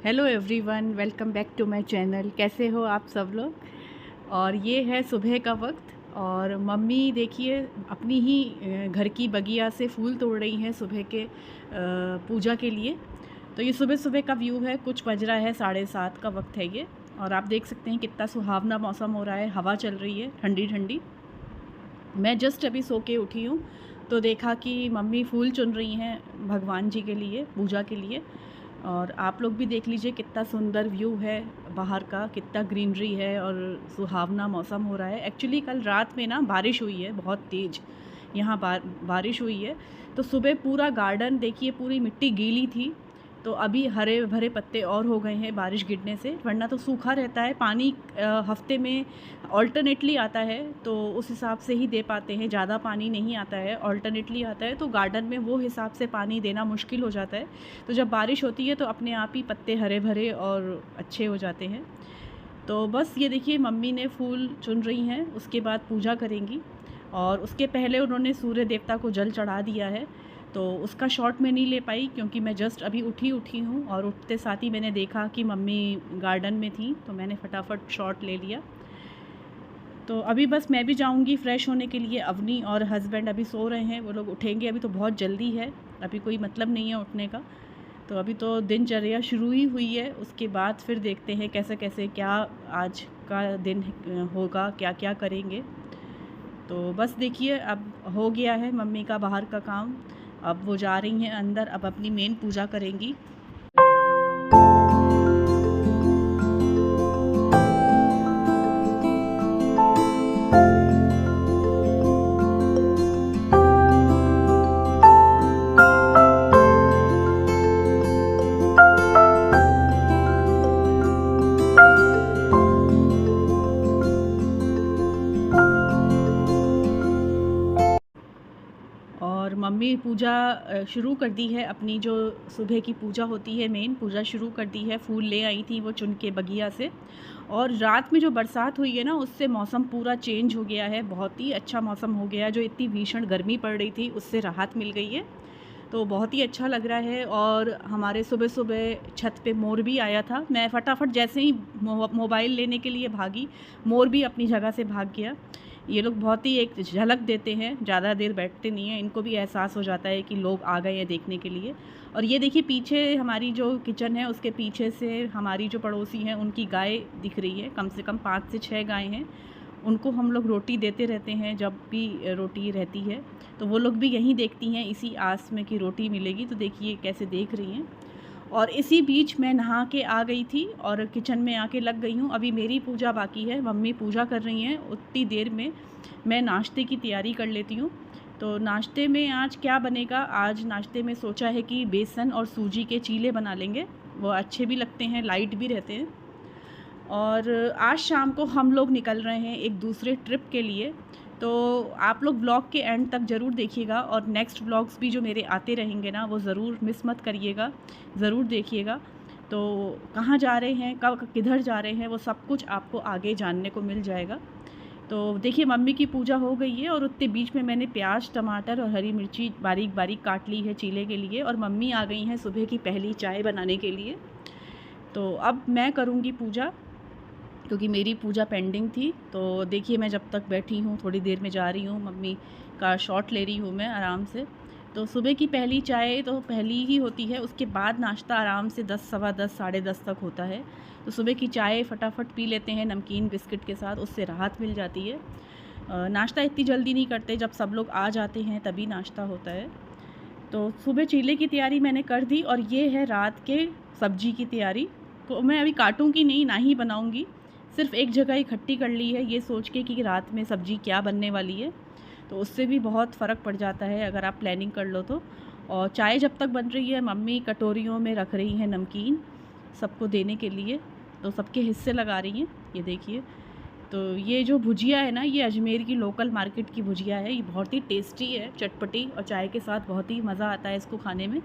Hello everyone, welcome back to my channel. कैसे हो आप सब लोग। और ये है सुबह का वक्त और मम्मी देखिए अपनी ही घर की बगिया से फूल तोड़ रही हैं सुबह के पूजा के लिए। तो ये सुबह सुबह का व्यू है। कुछ बज रहा है 7:30 का वक्त है ये। और आप देख सकते हैं कितना सुहावना मौसम हो रहा है, हवा चल रही है ठंडी ठंडी। मैं जस्ट अभी सो के उठी हूँ तो देखा कि मम्मी फूल चुन रही हैं भगवान जी के लिए, पूजा के लिए। और आप लोग भी देख लीजिए कितना सुंदर व्यू है बाहर का, कितना ग्रीनरी है और सुहावना मौसम हो रहा है। एक्चुअली कल रात में ना बारिश हुई है बहुत तेज़, यहाँ बारिश हुई है। तो सुबह पूरा गार्डन देखिए, पूरी मिट्टी गीली थी। तो अभी हरे भरे पत्ते और हो गए हैं बारिश गिरने से, वरना तो सूखा रहता है। पानी हफ्ते में ऑल्टरनेटली आता है तो उस हिसाब से ही दे पाते हैं। ज़्यादा पानी नहीं आता है, ऑल्टरनेटली आता है, तो गार्डन में वो हिसाब से पानी देना मुश्किल हो जाता है। तो जब बारिश होती है तो अपने आप ही पत्ते हरे भरे और अच्छे हो जाते हैं। तो बस ये देखिए मम्मी ने फूल चुन रही हैं, उसके बाद पूजा करेंगी। और उसके पहले उन्होंने सूर्य देवता को जल चढ़ा दिया है। तो उसका शॉट मैं नहीं ले पाई क्योंकि मैं जस्ट अभी उठी हूँ और उठते साथ ही मैंने देखा कि मम्मी गार्डन में थी, तो मैंने फटाफट शॉट ले लिया। तो अभी बस मैं भी जाऊंगी फ़्रेश होने के लिए। अवनी और हस्बैंड अभी सो रहे हैं, वो लोग उठेंगे अभी, तो बहुत जल्दी है, अभी कोई मतलब नहीं है उठने का। तो अभी तो दिनचर्या शुरू ही हुई है, उसके बाद फिर देखते हैं कैसे कैसे क्या आज का दिन होगा, क्या क्या करेंगे। तो बस देखिए अब हो गया है मम्मी का बाहर का काम। अब वो जा रही हैं अंदर, अब अपनी मेन पूजा करेंगी। और मम्मी पूजा शुरू कर दी है अपनी, जो सुबह की पूजा होती है मेन पूजा शुरू कर दी है। फूल ले आई थी वो चुन के बगिया से। और रात में जो बरसात हुई है ना, उससे मौसम पूरा चेंज हो गया है, बहुत ही अच्छा मौसम हो गया है। जो इतनी भीषण गर्मी पड़ रही थी उससे राहत मिल गई है, तो बहुत ही अच्छा लग रहा है। और हमारे सुबह सुबह छत पे मोर भी आया था। मैं फटाफट जैसे ही मोबाइल लेने के लिए भागी, मोर भी अपनी जगह से भाग गया। ये लोग बहुत ही एक झलक देते हैं, ज़्यादा देर बैठते नहीं हैं, इनको भी एहसास हो जाता है कि लोग आ गए हैं देखने के लिए। और ये देखिए पीछे हमारी जो किचन है उसके पीछे से हमारी जो पड़ोसी हैं उनकी गाय दिख रही है, कम से कम 5 से 6 गाय हैं। उनको हम लोग रोटी देते रहते हैं जब भी रोटी रहती है, तो वो लोग भी यहीं देखती हैं इसी आस में कि रोटी मिलेगी। तो देखिए कैसे देख रही हैं। और इसी बीच मैं नहा के आ गई थी और किचन में आके लग गई हूँ। अभी मेरी पूजा बाकी है, मम्मी पूजा कर रही हैं, उतनी देर में मैं नाश्ते की तैयारी कर लेती हूँ। तो नाश्ते में आज क्या बनेगा, आज नाश्ते में सोचा है कि बेसन और सूजी के चीले बना लेंगे, वो अच्छे भी लगते हैं, लाइट भी रहते हैं। और आज शाम को हम लोग निकल रहे हैं एक दूसरे ट्रिप के लिए। तो आप लोग ब्लॉग के एंड तक ज़रूर देखिएगा और नेक्स्ट ब्लॉग्स भी जो मेरे आते रहेंगे ना, वो ज़रूर मिस मत करिएगा, ज़रूर देखिएगा। तो कहाँ जा रहे हैं, कब किधर जा रहे हैं, वो सब कुछ आपको आगे जानने को मिल जाएगा। तो देखिए मम्मी की पूजा हो गई है और उतने बीच में मैंने प्याज, टमाटर और हरी मिर्ची बारीक बारीक काट ली है चीले के लिए। और मम्मी आ गई हैं सुबह की पहली चाय बनाने के लिए। तो अब मैं करूँगी पूजा, क्योंकि मेरी पूजा पेंडिंग थी। तो देखिए मैं जब तक बैठी हूँ, थोड़ी देर में जा रही हूँ, मम्मी का शॉट ले रही हूँ मैं आराम से। तो सुबह की पहली चाय तो पहली ही होती है, उसके बाद नाश्ता आराम से 10, सवा 10, 10:30 तक होता है। तो सुबह की चाय फटाफट पी लेते हैं नमकीन बिस्किट के साथ, उससे राहत मिल जाती है। नाश्ता इतनी जल्दी नहीं करते, जब सब लोग आ जाते हैं तभी नाश्ता होता है। तो सुबह चीले की तैयारी मैंने कर दी और ये है रात के सब्जी की तैयारी। तो मैं अभी काटूँगी नहीं, ना ही बनाऊँगी, सिर्फ़ एक जगह इकट्ठी कर ली है ये सोच के कि रात में सब्ज़ी क्या बनने वाली है। तो उससे भी बहुत फ़र्क पड़ जाता है अगर आप प्लानिंग कर लो तो। और चाय जब तक बन रही है, मम्मी कटोरियों में रख रही हैं नमकीन सबको देने के लिए, तो सबके हिस्से लगा रही हैं। ये देखिए, तो ये जो भुजिया है ना, ये अजमेर की लोकल मार्केट की भुजिया है। ये बहुत ही टेस्टी है, चटपटी, और चाय के साथ बहुत ही मज़ा आता है इसको खाने में।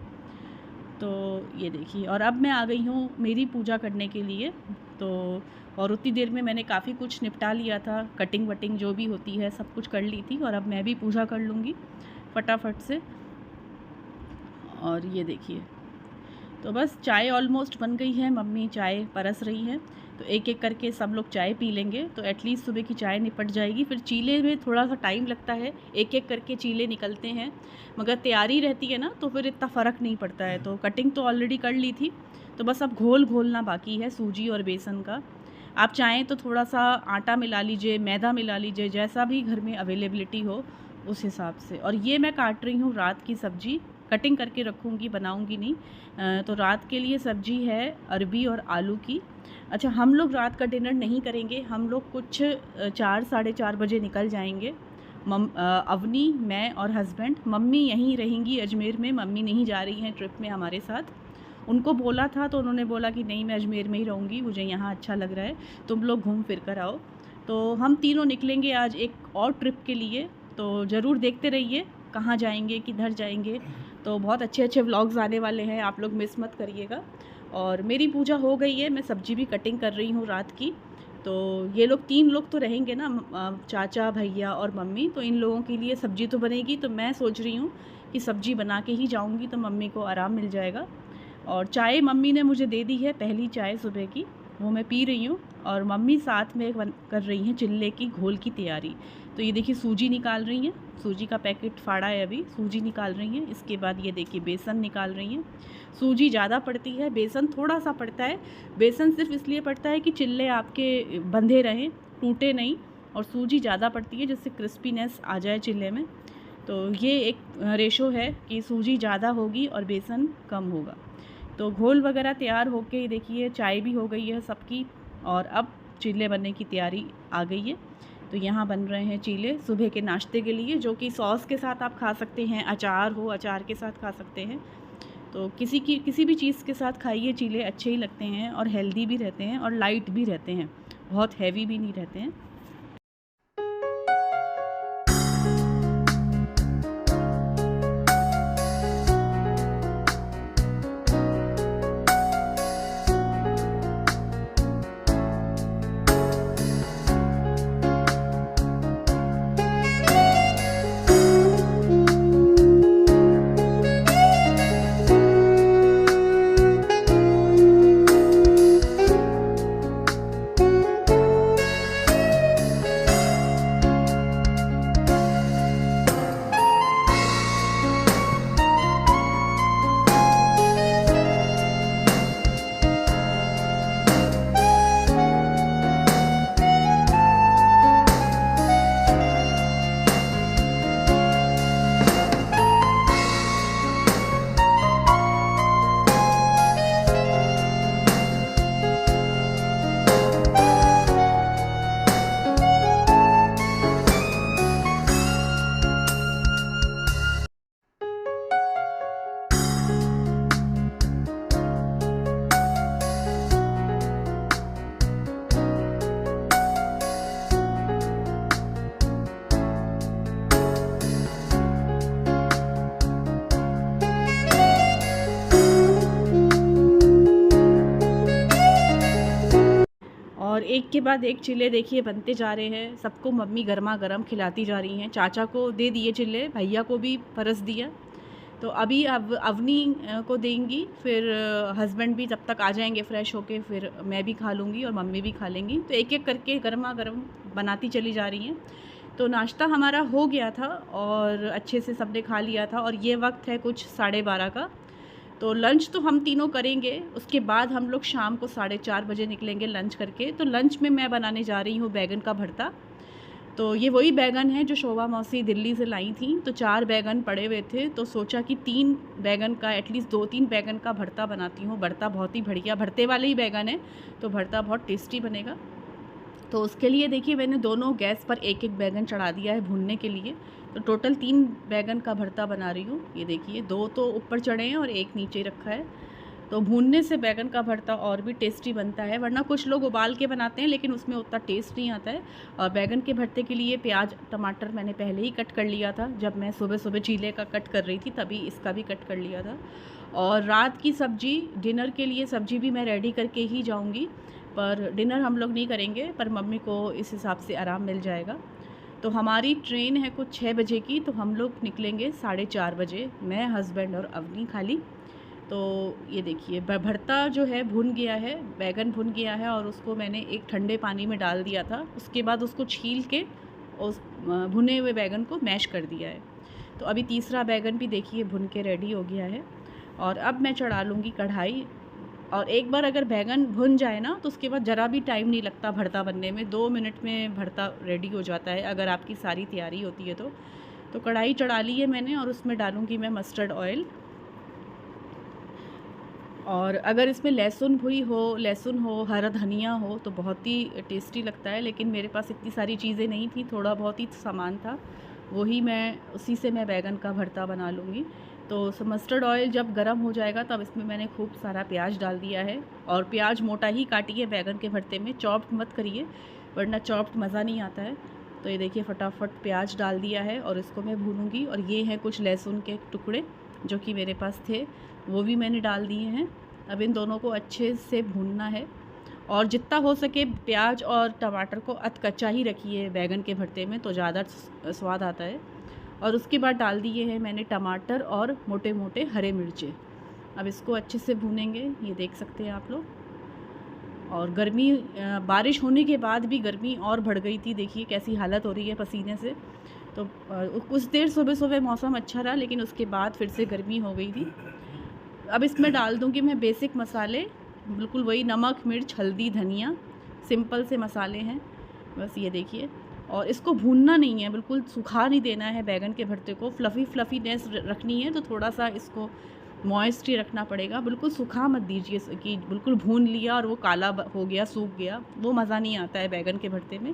तो ये देखिए, और अब मैं आ गई हूँ मेरी पूजा करने के लिए। तो और उतनी देर में मैंने काफ़ी कुछ निपटा लिया था, कटिंग वटिंग जो भी होती है सब कुछ कर ली थी। और अब मैं भी पूजा कर लूँगी फटाफट से। और ये देखिए, तो बस चाय ऑलमोस्ट बन गई है, मम्मी चाय परस रही हैं। तो एक एक करके सब लोग चाय पी लेंगे तो एटलीस्ट सुबह की चाय निपट जाएगी। फिर चीले में थोड़ा सा टाइम लगता है, एक एक करके चीले निकलते हैं, मगर तैयारी रहती है ना तो फिर इतना फ़र्क नहीं पड़ता है। तो कटिंग तो ऑलरेडी कर ली थी, तो बस अब घोल घोलना बाकी है सूजी और बेसन का। आप चाहें तो थोड़ा सा आटा मिला लीजिए, मैदा मिला लीजिए, जैसा भी घर में अवेलेबिलिटी हो उस हिसाब से। और ये मैं काट रही हूँ रात की सब्ज़ी, कटिंग करके रखूँगी, बनाऊँगी नहीं। तो रात के लिए सब्ज़ी है अरबी और आलू की। अच्छा, हम लोग रात का डिनर नहीं करेंगे, हम लोग कुछ 4 साढ़े 4 बजे निकल जाएंगे। अवनी, मैं और हस्बैंड। मम्मी यहीं रहेंगी अजमेर में, मम्मी नहीं जा रही हैं ट्रिप में हमारे साथ। उनको बोला था तो उन्होंने बोला कि नहीं, मैं अजमेर में ही रहूँगी, मुझे यहाँ अच्छा लग रहा है, तुम लोग घूम फिर कर आओ। तो हम तीनों निकलेंगे आज एक और ट्रिप के लिए, तो ज़रूर देखते रहिए कहाँ जाएंगे, किधर जाएंगे। तो बहुत अच्छे अच्छे व्लॉग्स आने वाले हैं, आप लोग मिस मत करिएगा। और मेरी पूजा हो गई है, मैं सब्ज़ी भी कटिंग कर रही हूँ रात की। तो ये लोग 3 लोग तो रहेंगे ना, चाचा, भैया और मम्मी, तो इन लोगों के लिए सब्ज़ी तो बनेगी। तो मैं सोच रही हूँ कि सब्ज़ी बना के ही जाऊँगी तो मम्मी को आराम मिल जाएगा। और चाय मम्मी ने मुझे दे दी है, पहली चाय सुबह की, वो मैं पी रही हूँ। और मम्मी साथ में कर रही हैं चिल्ले की घोल की तैयारी। तो ये देखिए सूजी निकाल रही हैं, सूजी का पैकेट फाड़ा है अभी, सूजी निकाल रही हैं। इसके बाद ये देखिए बेसन निकाल रही हैं। सूजी ज़्यादा पड़ती है, बेसन थोड़ा सा पड़ता है। बेसन सिर्फ इसलिए पड़ता है कि चिल्ले आपके बंधे रहें, टूटे नहीं। और सूजी ज़्यादा पड़ती है जिससे क्रिस्पीनेस आ जाए चिल्ले में। तो ये एक रेशो है कि सूजी ज़्यादा होगी और बेसन कम होगा। तो घोल वगैरह तैयार होके देखिए चाय भी हो गई है सबकी, और अब चीले बनने की तैयारी आ गई है। तो यहाँ बन रहे हैं चीले सुबह के नाश्ते के लिए, जो कि सॉस के साथ आप खा सकते हैं, अचार हो अचार के साथ खा सकते हैं। तो किसी भी चीज़ के साथ खाइए, चीले अच्छे ही लगते हैं और हेल्दी भी रहते हैं और लाइट भी रहते हैं, बहुत हैवी भी नहीं रहते हैं। और एक के बाद एक चिल्ले देखिए बनते जा रहे हैं। सबको मम्मी गर्मा गर्म खिलाती जा रही हैं। चाचा को दे दिए चिल्ले, भैया को भी परस दिया। तो अभी अब अवनी को देंगी, फिर हस्बैंड भी तब तक आ जाएंगे फ्रेश होके, फिर मैं भी खा लूँगी और मम्मी भी खा लेंगी। तो एक एक करके गर्मा गर्म बनाती चली जा रही हैं। तो नाश्ता हमारा हो गया था और अच्छे से सबने खा लिया था। और ये वक्त है कुछ 12:30 का। तो लंच तो हम तीनों करेंगे, उसके बाद हम लोग शाम को 4:30 बजे निकलेंगे लंच करके। तो लंच में मैं बनाने जा रही हूँ बैगन का भरता। तो ये वही बैगन है जो शोभा मौसी दिल्ली से लाई थी। तो 4 बैगन पड़े हुए थे, तो सोचा कि 3 बैगन का, एटलीस्ट 2-3 बैगन का भरता बनाती हूँ। भरता बहुत ही बढ़िया, भरते वाले ही बैगन है तो भरता बहुत टेस्टी बनेगा। तो उसके लिए देखिए मैंने दोनों गैस पर एक एक बैगन चढ़ा दिया है भूनने के लिए। तो टोटल 3 बैगन का भरता बना रही हूँ। ये देखिए 2 तो ऊपर चढ़े हैं और एक नीचे रखा है। तो भूनने से बैगन का भरता और भी टेस्टी बनता है, वरना कुछ लोग उबाल के बनाते हैं लेकिन उसमें उतना टेस्ट नहीं आता है। और बैगन के भरते के लिए प्याज टमाटर मैंने पहले ही कट कर लिया था, जब मैं सुबह सुबह चीले का कट कर रही थी तभी इसका भी कट कर लिया था। और रात की सब्ज़ी, डिनर के लिए सब्ज़ी भी मैं रेडी करके ही जाऊँगी, पर डिनर हम लोग नहीं करेंगे, पर मम्मी को इस हिसाब से आराम मिल जाएगा। तो हमारी ट्रेन है कुछ 6 बजे की, तो हम लोग निकलेंगे 4:30 बजे, मैं, हस्बैंड और अवनी खाली। तो ये देखिए भरता जो है भुन गया है, बैंगन भुन गया है और उसको मैंने एक ठंडे पानी में डाल दिया था। उसके बाद उसको छील के उस भुने हुए बैंगन को मैश कर दिया है। तो अभी तीसरा बैंगन भी देखिए भुन के रेडी हो गया है। और अब मैं चढ़ा लूँगी कढ़ाई। और एक बार अगर बैंगन भुन जाए ना तो उसके बाद ज़रा भी टाइम नहीं लगता भरता बनने में, 2 मिनट में भरता रेडी हो जाता है अगर आपकी सारी तैयारी होती है तो। तो कढ़ाई चढ़ा ली है मैंने और उसमें डालूँगी मैं मस्टर्ड ऑयल। और अगर इसमें लहसुन हो, हरा धनिया हो तो बहुत ही टेस्टी लगता है, लेकिन मेरे पास इतनी सारी चीज़ें नहीं थी, थोड़ा बहुत ही सामान था, उसी से मैं बैंगन का भरता बना लूँगी। तो मस्टर्ड ऑयल जब गरम हो जाएगा तब इसमें मैंने खूब सारा प्याज डाल दिया है। और प्याज मोटा ही काटिए बैंगन के भरते में, चॉप्ड मत करिए वरना चॉप्ड मज़ा नहीं आता है। तो ये देखिए फटाफट प्याज डाल दिया है और इसको मैं भूनूंगी। और ये हैं कुछ लहसुन के टुकड़े जो कि मेरे पास थे, वो भी मैंने डाल दिए हैं। अब इन दोनों को अच्छे से भूनना है और जितना हो सके प्याज और टमाटर को कच्चा ही रखिए बैंगन के भरते में, तो ज़्यादा स्वाद आता है। और उसके बाद डाल दिए हैं मैंने टमाटर और मोटे मोटे हरे मिर्चे। अब इसको अच्छे से भूनेंगे, ये देख सकते हैं आप लोग। और गर्मी, बारिश होने के बाद भी गर्मी और बढ़ गई थी, देखिए कैसी हालत हो रही है पसीने से। तो कुछ देर सुबह सुबह मौसम अच्छा रहा, लेकिन उसके बाद फिर से गर्मी हो गई थी। अब इसमें डाल दूँगी मैं बेसिक मसाले, बिल्कुल वही नमक, मिर्च, हल्दी, धनिया, सिंपल से मसाले हैं बस, ये देखिए। और इसको भूनना नहीं है, बिल्कुल सूखा नहीं देना है बैंगन के भरते को, फ्लफ़ीनेस रखनी है, तो थोड़ा सा इसको मॉइस्ट ही रखना पड़ेगा। बिल्कुल सूखा मत दीजिए कि बिल्कुल भून लिया और वो काला हो गया, सूख गया, वो मज़ा नहीं आता है बैंगन के भरते में।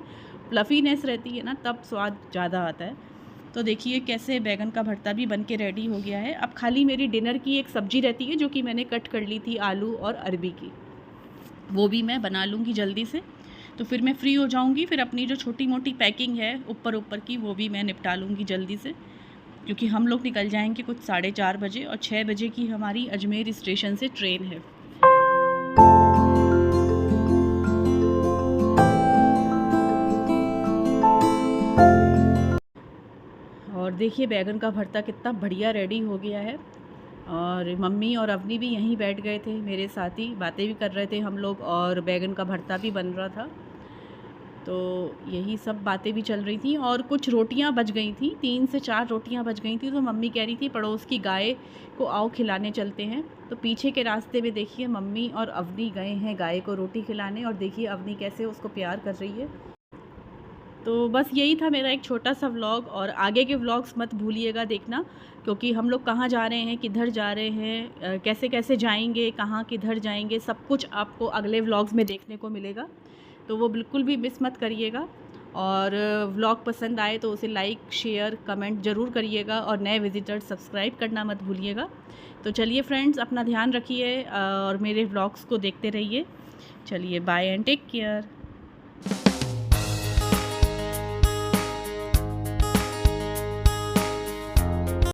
फ्लफ़ीनेस रहती है ना, तब स्वाद ज़्यादा आता है। तो देखिए कैसे बैंगन का भरता भी बन के रेडी हो गया है। अब खाली मेरी डिनर की एक सब्ज़ी रहती है जो कि मैंने कट कर ली थी, आलू और अरबी की, वो भी मैं बना लूँगी जल्दी से। तो फिर मैं फ्री हो जाऊँगी, फिर अपनी जो छोटी मोटी पैकिंग है ऊपर की वो भी मैं निपटा लूँगी जल्दी से, क्योंकि हम लोग निकल जाएंगे कुछ 4:30 बजे और 6 बजे की हमारी अजमेर स्टेशन से ट्रेन है। और देखिए बैंगन का भरता कितना बढ़िया रेडी हो गया है। और मम्मी और अवनी भी यहीं बैठ गए थे मेरे साथ ही, बातें भी कर रहे थे हम लोग और बैंगन का भरता भी बन रहा था। तो यही सब बातें भी चल रही थी। और कुछ रोटियां बच गई थी, 3 से 4 रोटियां बच गई थी, तो मम्मी कह रही थी पड़ोस की गाय को आओ खिलाने चलते हैं। तो पीछे के रास्ते में देखिए मम्मी और अवनी गए हैं गाय को रोटी खिलाने, और देखिए अवनी कैसे उसको प्यार कर रही है। तो बस यही था मेरा एक छोटा सा व्लॉग, और आगे के व्लॉग्स मत भूलिएगा देखना, क्योंकि हम लोग कहाँ जा रहे हैं, किधर जा रहे हैं, कैसे कैसे जाएंगे, कहाँ किधर जाएंगे, सब कुछ आपको अगले व्लॉग्स में देखने को मिलेगा। तो वो बिल्कुल भी मिस मत करिएगा। और व्लॉग पसंद आए तो उसे लाइक, शेयर, कमेंट ज़रूर करिएगा, और नए विजिटर सब्सक्राइब करना मत भूलिएगा। तो चलिए फ्रेंड्स, अपना ध्यान रखिए और मेरे व्लॉग्स को देखते रहिए। चलिए बाय एंड टेक केयर।